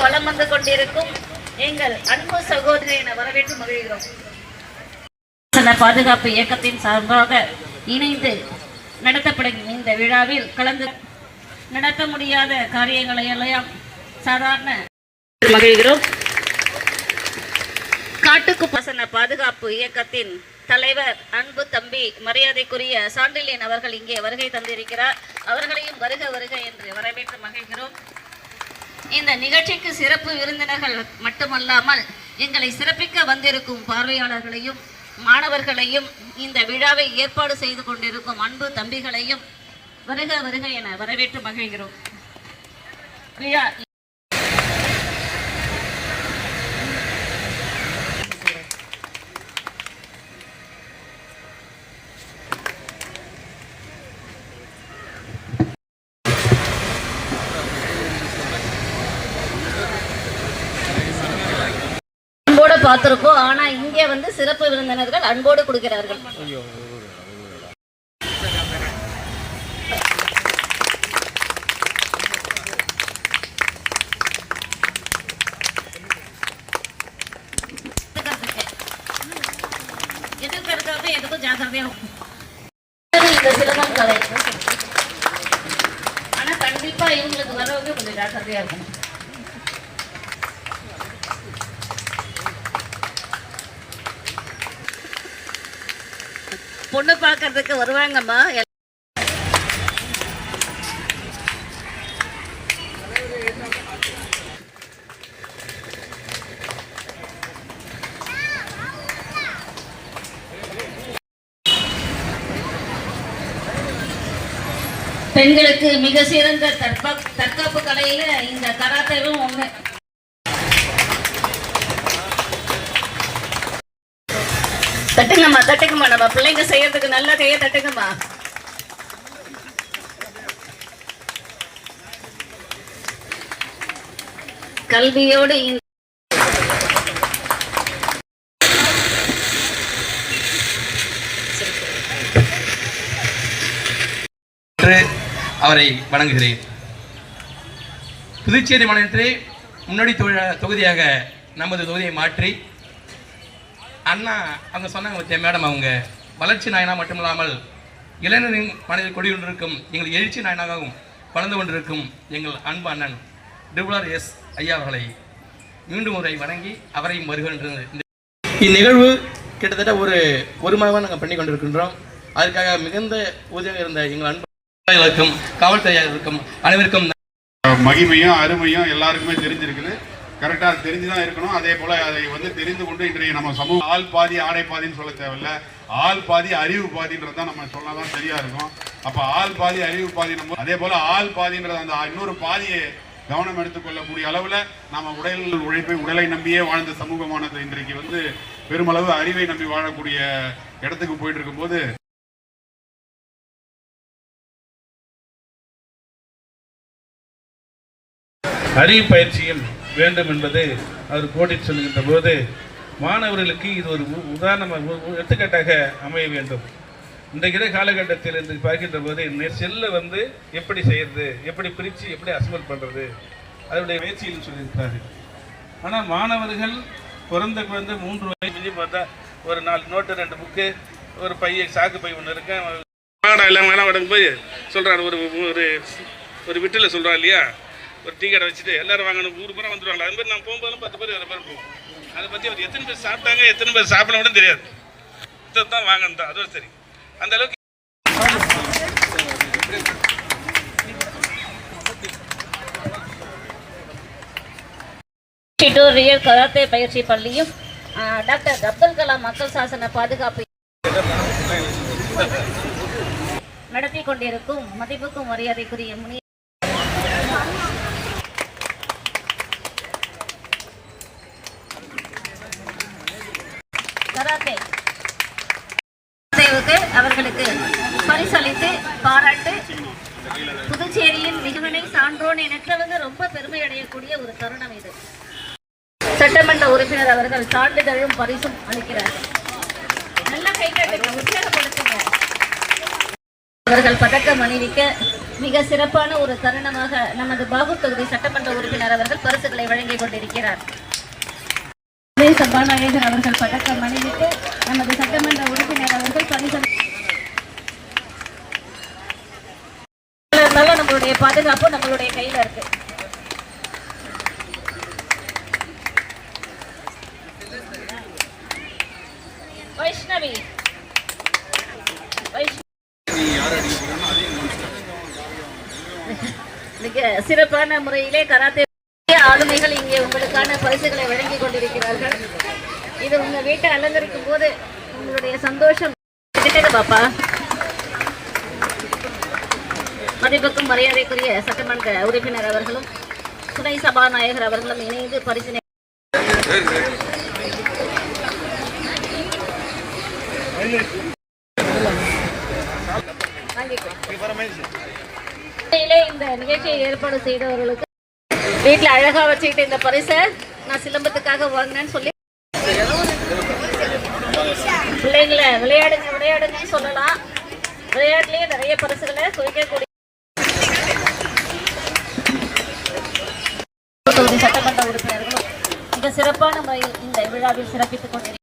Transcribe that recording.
வலம் வந்து கொண்டிருக்கும் எங்கள் அன்பு சகோதரியை வரவேற்று மகிழ்கிறோம். பாதுகாப்பு இயக்கத்தின் சார்பாக இணைந்து நடத்தப்படும் இந்த விழாவில் கலந்து நடத்த முடியாத காரியங்களை எல்லாம் சாதாரண மகிழ்கிறோம். காட்டுக்கு பசன பாதுகாப்பு இயக்கத்தின் தலைவர் அன்பு தம்பி மரியாதைக்குரிய சாண்டிலியன் அவர்கள் இங்கே வருகை தந்திருக்கிறார். அவர்களையும் வருக வருக என்று வரவேற்று மகிழ்கிறோம். இந்த நிகழ்ச்சிக்கு சிறப்பு விருந்தினர்கள் மட்டுமல்லாமல் எங்களை சிறப்பிக்க வந்திருக்கும் பார்வையாளர்களையும் மாணவர்களையும் இந்த விழாவை ஏற்பாடு செய்து கொண்டிருக்கும் அன்பு தம்பிகளையும் வருக வருக என வரவேற்று மகிழ்கிறோம். பார்த்திருக்கோம். ஆனா இங்கே வந்து சிறப்பு விருந்தினர்கள் அன்போடு கொடுக்கிறார்கள். எதுக்கு இருக்கிறது எதுக்கும் ஜாக்கிரதையா இந்த சிலம்பம் கலை. ஆனா கண்டிப்பா இவங்களுக்கு வரவங்க கொஞ்சம் ஜாக்கிரதையா இருக்கும். பொண்ணு பார்க்கறதுக்கு வருவாங்கம்மா. பெண்களுக்கு மிக சிறந்த தற்காப்பு கலையில இந்த கராத்தேவும் ஒண்ணு. தட்டுங்கம்மா தட்டுங்கம்மா, நம்ம பிள்ளைங்க செய்யறதுக்கு நல்லா கையை தட்டுங்கம்மா. கல்வியோடு அவரை வணங்குகிறேன். புதுச்சேரி மாநிலத்திலே முன்னோடி தொகுதியாக நமது தொகுதியை மாற்றி அண்ணா அவங்க சொன்னாங்க மேடம், அவங்க வளர்ச்சி நாயனா மட்டுமில்லாமல் இளைஞரின் மனதில் கொடிகொண்டிருக்கும் எங்கள் எழுச்சி நாயனாகவும் வளர்ந்து கொண்டிருக்கும் எங்கள் அன்பு அண்ணன் டிபுலர் ஐயா அவர்களை மீண்டும் முறை வணங்கி அவரையும் வருகின்றது. இந்நிகழ்வு கிட்டத்தட்ட ஒரு மாதமாக நாங்கள் பண்ணி கொண்டிருக்கின்றோம். அதற்காக மிகுந்த உதவியாக இருந்த எங்கள் அன்புக்கும் காவல்துறையாளருக்கும் அனைவருக்கும் மகிமையும் அருமையும் எல்லாருக்குமே தெரிஞ்சிருக்குது. கரெக்டாக தெரிஞ்சு தான் இருக்கணும். அதே போல் அதை தெரிந்து கொண்டு இன்றைய நம்ம சமூகம் ஆள் பாதி ஆடை பாதின்னு சொல்ல தேவையில்லை, ஆள் பாதி அறிவு பாதின்றதான் நம்ம சொன்னாதான் சரியா இருக்கும். அப்போ ஆள் பாதி அறிவு பாதி நம்ம அதே போல் ஆள் பாதின்றது அந்த இன்னொரு பாதியை கவனம் எடுத்துக்கொள்ளக்கூடிய அளவில் நம்ம உடலை நம்பியே வாழ்ந்த சமூகமானது இன்றைக்கு பெருமளவு அறிவை நம்பி வாழக்கூடிய இடத்துக்கு போயிட்டு இருக்கும்போது அறிவு பயிற்சியும் வேண்டும் என்பது அவர் கோடிட்டு சொல்லுகின்ற போது மாணவர்களுக்கு இது ஒரு உதாரணமாக எடுத்துக்காட்டாக அமைய வேண்டும். இன்றைக்கிற காலகட்டத்தில் இருந்து பார்க்கின்ற போது செல்லை எப்படி செய்யறது, எப்படி பிரித்து எப்படி அசம்பிள் பண்ணுறது, அதனுடைய முயற்சியில் சொல்லியிருக்கிறார்கள். ஆனால் மாணவர்கள் பிறந்த குழந்தை 3 வயசு பார்த்தா ஒரு 4 நோட்டு 2 புக்கு ஒரு பைய சாக்கு பை ஒன்று இருக்கேன் எல்லாம் வேணாம் போய் சொல்கிறான். ஒரு வீட்டில் சொல்கிறான் இல்லையா, ஒரு டீ கடை வச்சுட்டு எல்லாரும் வாங்கணும், 100 பேரும் வந்துடுவாங்க. அது மாதிரி நான் போகும்போதெல்லாம் 10 பேர் 20 பேர் போவோம். அதை பற்றி அவர் எத்தனை பேர் சாப்பிட்டாங்க எத்தனை பேர் சாப்பிட கூட தெரியாது. தான் வாங்கணும் தான், அதுவும் சரி. அந்த அளவுக்கு டியூட்டோரியல் கராத்தே பயிற்சி பள்ளியும் டாக்டர் அப்துல் கலாம் மக்கள் சாசன பாதுகாப்பு நடத்தி கொண்டிருக்கும் மதிப்புக்கும் மரியாதைக்குரிய பாராட்டு புதுச்சேரியின் மிகுவினை சான்றோன் எனக்கு ரொம்ப பெருமை அடையக்கூடிய ஒரு தருணம் இது. சட்டமன்ற உறுப்பினர் அவர்கள் சான்றிதழும் பரிசும் அளிக்கிறார்கள். நல்ல கைகட்டுங்க, உற்சாகப்படுத்துங்க. அவர்கள் பதக்கம் அணிவிக்க மிக சிறப்பான ஒரு தருணமாக நமது பாகூர் தொகுதி சட்டமன்ற உறுப்பினர் அவர்கள் பரிசுகளை வழங்கிக் கொண்டிருக்கிறார். சபாநாயகர் அவர்கள் பதக்கம் அணிவித்து நமது சட்டமன்ற உறுப்பினர் அவர்கள் பரிசு. நம்மளுடைய பாதுகாப்பு நம்மளுடைய கையில இருக்கு. வைஷ்ணவி மிக சிறப்பான முறையிலே கராத்தே ஆளுமைகள் இங்கே உங்களுக்கான பரிசுகளை வழங்கிக் கொண்டிருக்கிறார்கள். இது உங்க வீட்டை அலங்கரிக்கும் போது உங்களுடைய சந்தோஷம் பாப்பா. மதிப்புக்கும் மரியாதைக்குரிய சட்டமன்ற உறுப்பினர் அவர்களும் துணை சபாநாயகர் அவர்களும் இணைந்து பரிசினை இந்த நிகழ்ச்சியை ஏற்பாடு செய்தவர்களுக்கு வீட்டில் அழகா வச்சுக்கிட்டு இந்த பரிசை நான் சிலம்பத்துக்காக வாங்கினேன்னு சொல்லி பிள்ளைங்களை விளையாடுங்கன்னு சொல்லலாம். விளையாட்டுலயே நிறைய பரிசுகளை குவிக்கக்கூடிய சட்டமன்ற உறுப்பினர்களும் மிக சிறப்பான முறையில் இந்த விழாவில் சிறப்பித்துக் கொண்டிருக்கிறார்.